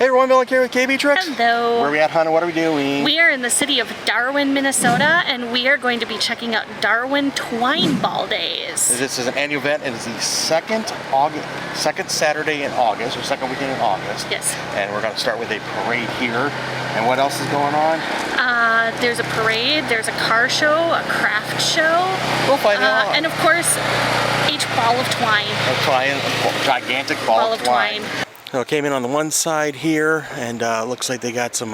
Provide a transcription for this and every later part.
Hey everyone, Bill here with KB Tricks. Hello. Where are we at, Hannah? What are we doing? We are in the city of Darwin, Minnesota, and we are going to be checking out Darwin Twine Ball Days. This is an annual event. It is the second Saturday in August, or second weekend in August. Yes. And we're going to start with a parade here. And what else is going on? There's a parade, there's a car show, a craft show. We'll find out. And of course, each ball of twine. A gigantic ball of twine. So it came in on the one side here, and looks like they got some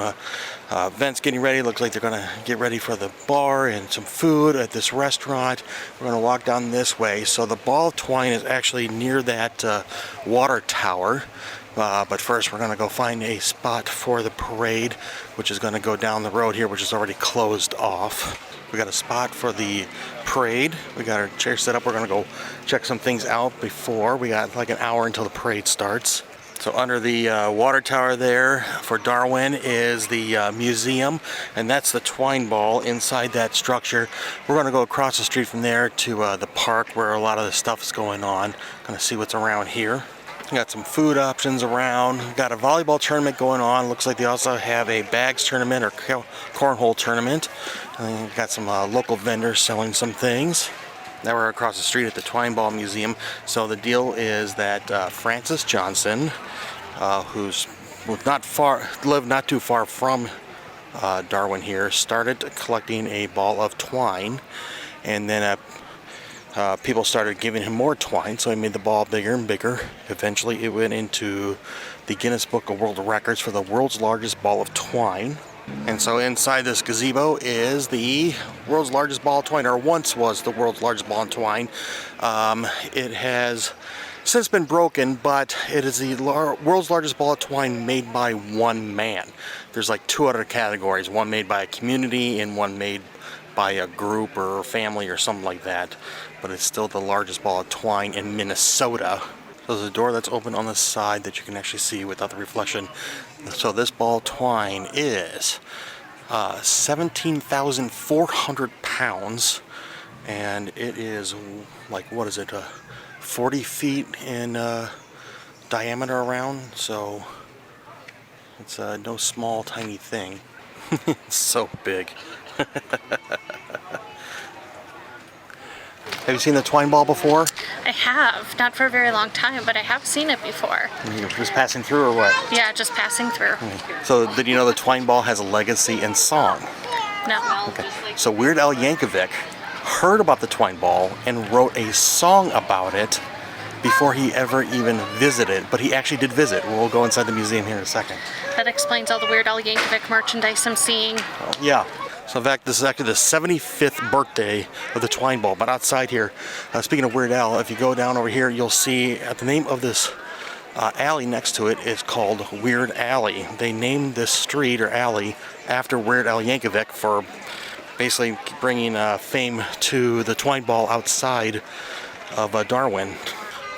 events getting ready. Looks like they're going to get ready for the bar and some food at this restaurant. We're going to walk down this way. So the ball of twine is actually near that water tower. But first we're going to go find a spot for the parade, which is going to go down the road here, which is already closed off. We got a spot for the parade. We got our chair set up. We're going to go check some things out before. We got like an hour until the parade starts. So under the water tower there for Darwin is the museum, and that's the twine ball inside that structure. We're going to go across the street from there to the park where a lot of the stuff is going on. Going to see what's around here. Got some food options around. Got a volleyball tournament going on. Looks like they also have a bags tournament or cornhole tournament. And got some local vendors selling some things. Now we're across the street at the Twine Ball Museum. So the deal is that Francis Johnson, who's lived not too far from Darwin here, started collecting a ball of twine, and then people started giving him more twine, so he made the ball bigger and bigger. Eventually it went into the Guinness Book of World Records for the world's largest ball of twine. And so inside this gazebo is the world's largest ball of twine, or once was the world's largest ball of twine. It has since been broken, but it is the world's largest ball of twine made by one man. There's like two other categories, one made by a community and one made by a group or family or something like that. But it's still the largest ball of twine in Minnesota. So there's a door that's open on the side that you can actually see without the reflection. So this ball of twine is 17,400 pounds, and it is like, what is it, 40 feet in diameter around, so it's no small tiny thing. It's so big. Have you seen the twine ball before? I have, not for a very long time, but I have seen it before. You're just passing through or what? Yeah, just passing through. So did you know the twine ball has a legacy in song? No. Okay. So Weird Al Yankovic heard about the twine ball and wrote a song about it before he ever even visited. But he actually did visit. We'll go inside the museum here in a second. That explains all the Weird Al Yankovic merchandise I'm seeing. Oh, yeah. So in fact, this is actually the 75th birthday of the twine ball. But outside here, speaking of Weird Al, if you go down over here, you'll see the name of this alley next to it is called Weird Alley. They named this street or alley after Weird Al Yankovic for basically bringing fame to the twine ball outside of Darwin.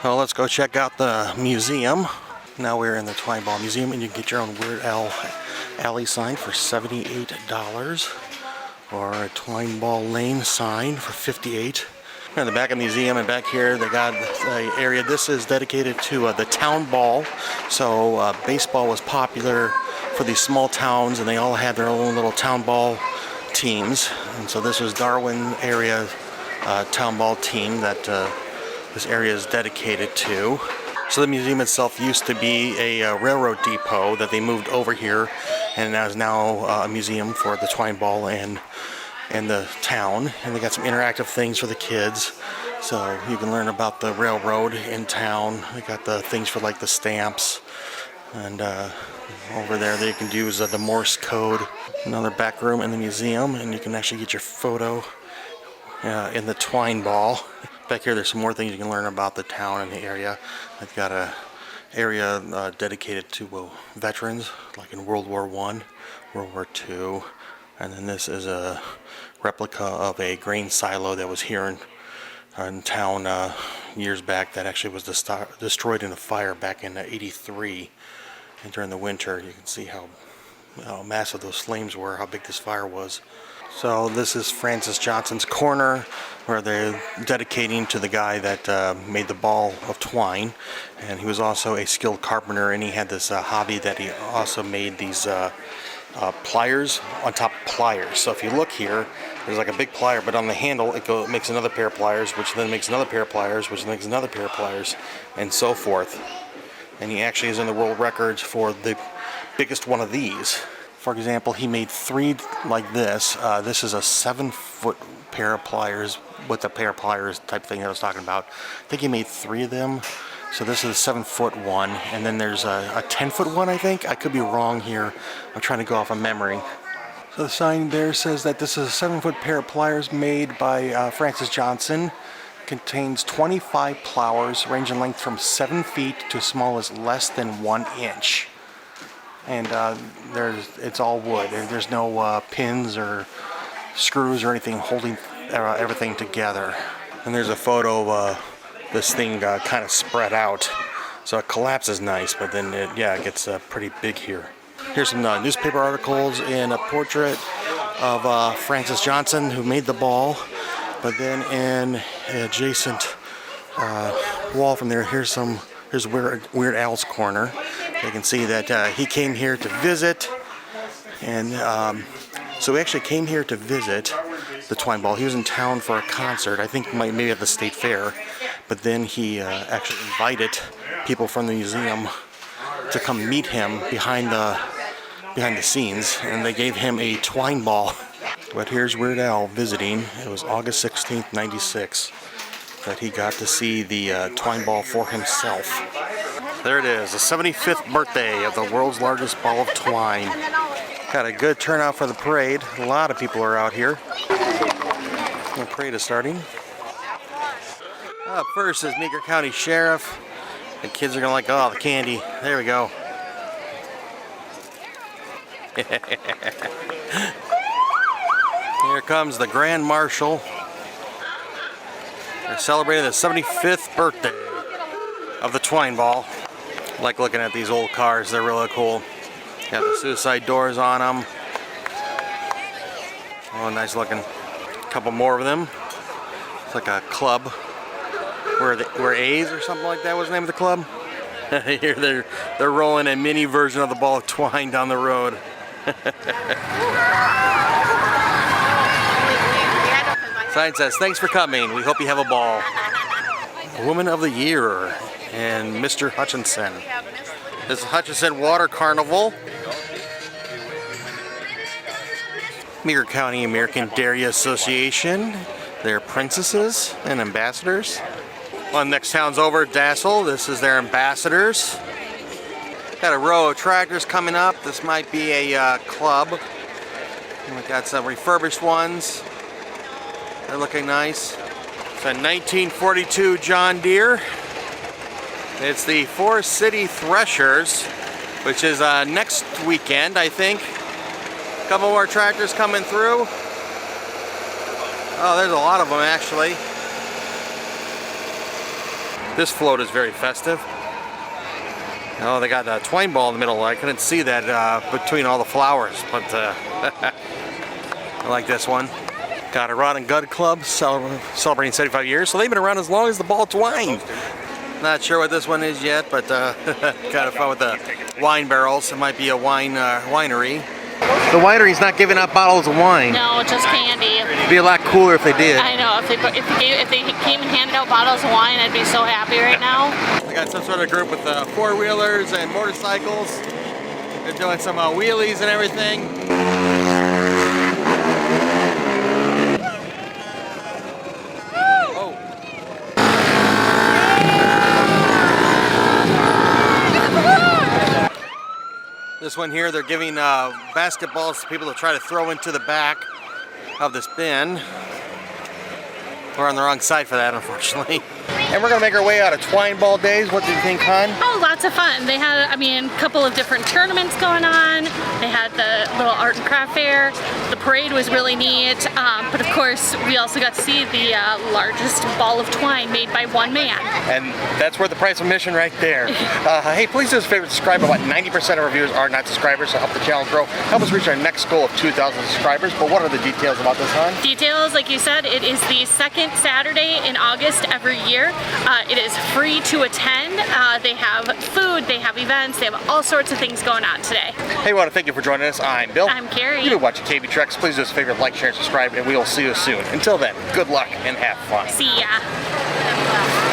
Well, let's go check out the museum. Now we're in the Twine Ball Museum, and you can get your own Weird Al Alley sign for $78, or a Twine Ball Lane sign for $58. In the back of the museum and back here, they got the area. This is dedicated to the town ball. So baseball was popular for these small towns, and they all had their own little town ball teams. And so this was Darwin area town ball team that this area is dedicated to. So the museum itself used to be a railroad depot that they moved over here, and is now a museum for the twine ball and the town. And they got some interactive things for the kids, so you can learn about the railroad in town. They got the things for like the stamps, and over there they can use the Morse code. Another back room in the museum, and you can actually get your photo in the twine ball. Back here, there's some more things you can learn about the town and the area. They've got a area dedicated to veterans, like in World War I, World War II, and then this is a replica of a grain silo that was here in town years back. That actually was destroyed in a fire back in '83, and during the winter, you can see how massive those flames were, how big this fire was. So this is Francis Johnson's corner, where they're dedicating to the guy that made the ball of twine, and he was also a skilled carpenter, and he had this hobby that he also made these pliers on top of pliers. So if you look here, there's like a big plier, but on the handle it makes another pair of pliers, which then makes another pair of pliers, which makes another pair of pliers, and so forth. And he actually is in the world records for the biggest one of these. For example, he made 3 like this. This is a 7-foot pair of pliers with the pair of pliers type thing that I was talking about. I think he made 3 of them. So this is a 7-foot one, and then there's a 10-foot one, I think. I could be wrong here. I'm trying to go off of memory. So the sign there says that this is a 7-foot pair of pliers made by Francis Johnson. Contains 25 pliers, ranging in length from 7 feet to as small as less than 1 inch. And it's all wood. There's no pins or screws or anything holding everything together. And there's a photo of this thing kind of spread out, so it collapses nice, but then it gets pretty big here. Here's some newspaper articles and a portrait of Francis Johnson, who made the ball. But then in an adjacent wall from there, here's Weird Al's corner. You can see that he came here to visit, and so he actually came here to visit the Twine Ball. He was in town for a concert, I think maybe at the State Fair, but then he actually invited people from the museum to come meet him behind the scenes, and they gave him a twine ball. But here's Weird Al visiting. It was August 16th, 96, that he got to see the twine ball for himself. There it is, the 75th birthday of the world's largest ball of twine. Got a good turnout for the parade. A lot of people are out here. The parade is starting. Up first is Meeker County Sheriff. The kids are gonna like, oh, the candy. There we go. Here comes the Grand Marshal. They're celebrating the 75th birthday of the twine ball. I like looking at these old cars, they're really cool. Got the suicide doors on them. Oh, nice looking. A couple more of them. It's like a club. We're A's or something like that was the name of the club. Here they're rolling a mini version of the ball of twine down the road. Sign says, thanks for coming. We hope you have a ball. Woman of the Year and Mr. Hutchinson. This is Hutchinson Water Carnival. Meeker County American Dairy Association. They're princesses and ambassadors. Well, next town's over, Dassel. This is their ambassadors. Got a row of tractors coming up. This might be a club. And we got some refurbished ones. They're looking nice. It's a 1942 John Deere. It's the Forest City Threshers, which is next weekend, I think. A couple more tractors coming through. Oh, there's a lot of them actually. This float is very festive. Oh, they got a twine ball in the middle. I couldn't see that between all the flowers, but I like this one. Got a Rod and Gun Club celebrating 75 years, so they've been around as long as the ball of twine. Not sure what this one is yet, but kind of fun with the wine barrels. It might be a winery. The winery's not giving out bottles of wine. No, just candy. It'd be a lot cooler if they did. I know. If they came and handed out bottles of wine, I'd be so happy right now. They got some sort of group with four-wheelers and motorcycles. They're doing some wheelies and everything. This one here, they're giving basketballs to people to try to throw into the back of this bin. We're on the wrong side for that, unfortunately. And we're gonna make our way out of Twine Ball Days. What did you think, hon? Oh, lots of fun. They had, a couple of different tournaments going on. They had the little art and craft fair. The parade was really neat. But of course, we also got to see the largest ball of twine made by one man. And that's worth the price of admission right there. Hey, please do us a favor, subscribe. About 90% of our viewers are not subscribers, so help the channel grow. Help us reach our next goal of 2,000 subscribers. But what are the details about this, hon? Details, like you said, it is the second Saturday in August every year. It is free to attend. They have food, they have events, they have all sorts of things going on today. Hey, we want to thank you for joining us. I'm Bill. I'm Carrie. You've been watching KB Treks. Please do us a favor, like, share, and subscribe, and we will see you soon. Until then, good luck and have fun. See ya.